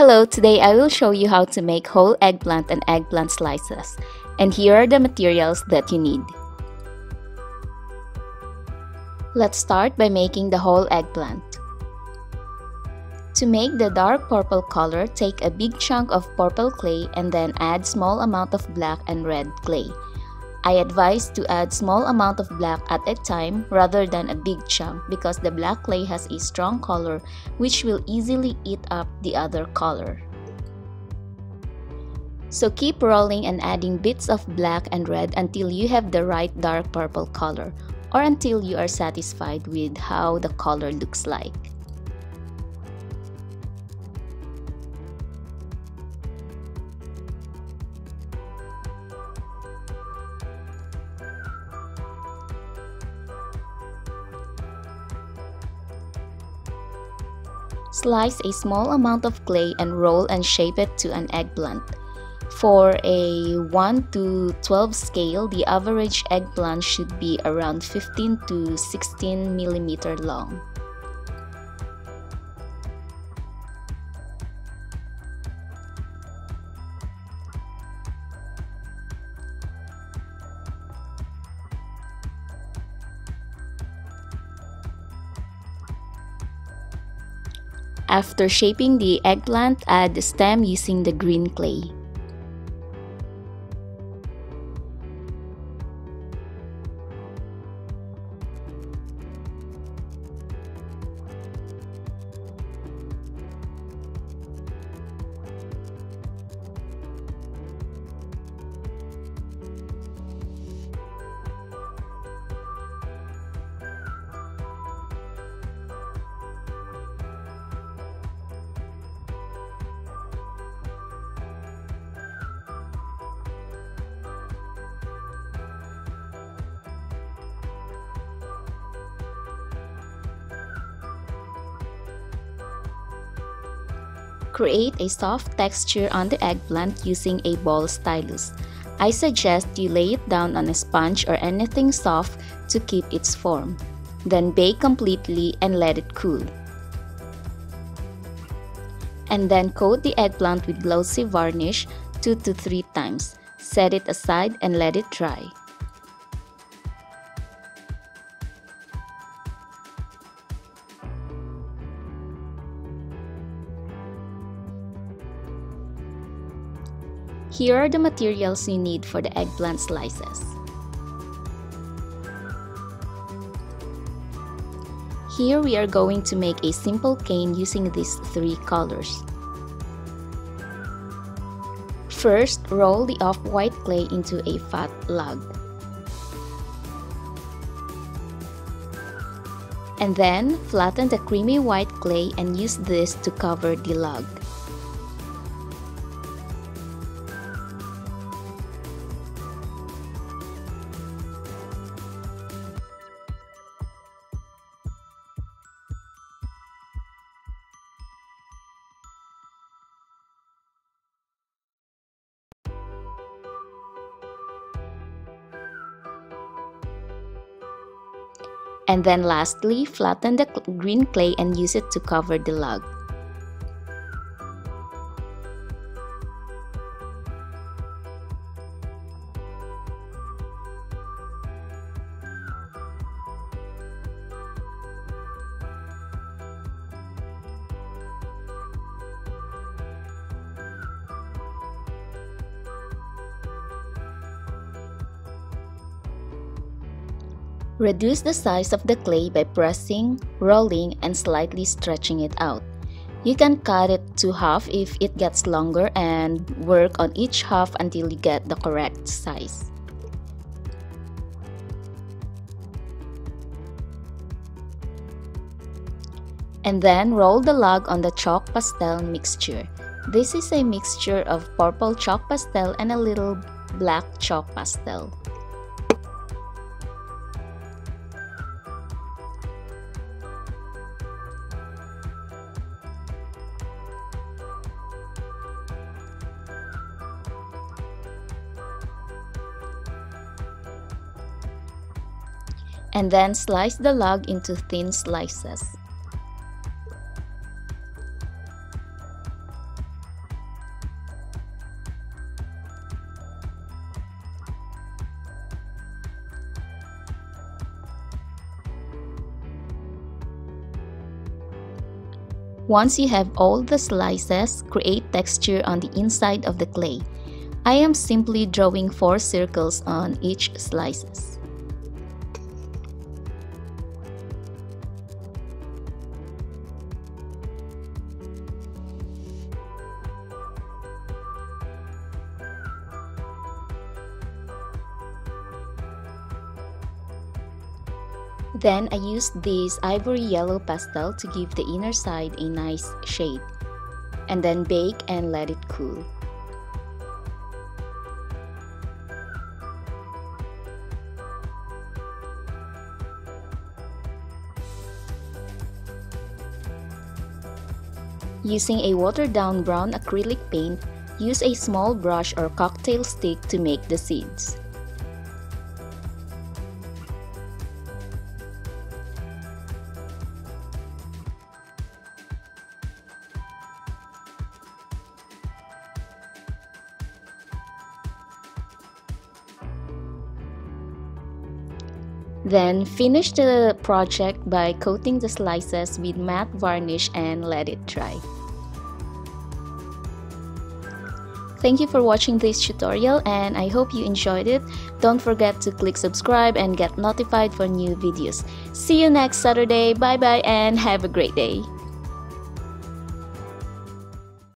Hello, today I will show you how to make whole eggplant and eggplant slices. And here are the materials that you need. Let's start by making the whole eggplant. To make the dark purple color, take a big chunk of purple clay and then add small amount of black and red clay. I advise to add small amount of black at a time rather than a big chunk because the black clay has a strong color which will easily eat up the other color. So keep rolling and adding bits of black and red until you have the right dark purple color or until you are satisfied with how the color looks like. Slice a small amount of clay and roll and shape it to an eggplant. For a 1 to 12 scale, the average eggplant should be around 15 to 16 mm long. After shaping the eggplant, add the stem using the green clay. Create a soft texture on the eggplant using a ball stylus. I suggest you lay it down on a sponge or anything soft to keep its form. Then bake completely and let it cool. And then coat the eggplant with glossy varnish 2 to 3 times. Set it aside and let it dry. Here are the materials you need for the eggplant slices. Here we are going to make a simple cane using these 3 colors. First, roll the off-white clay into a fat log. And then, flatten the creamy white clay and use this to cover the log. And then lastly, flatten the green clay and use it to cover the log. Reduce the size of the clay by pressing, rolling, and slightly stretching it out. You can cut it to half if it gets longer and work on each half until you get the correct size. And then roll the log on the chalk pastel mixture. This is a mixture of purple chalk pastel and a little black chalk pastel. And then slice the log into thin slices. Once you have all the slices, create texture on the inside of the clay. I am simply drawing 4 circles on each slices. Then I used this ivory yellow pastel to give the inner side a nice shade, and then bake and let it cool. Using a watered-down brown acrylic paint, use a small brush or cocktail stick to make the seeds. Then finish the project by coating the slices with matte varnish and let it dry. Thank you for watching this tutorial and I hope you enjoyed it. Don't forget to click subscribe and get notified for new videos. See you next Saturday. Bye bye and have a great day.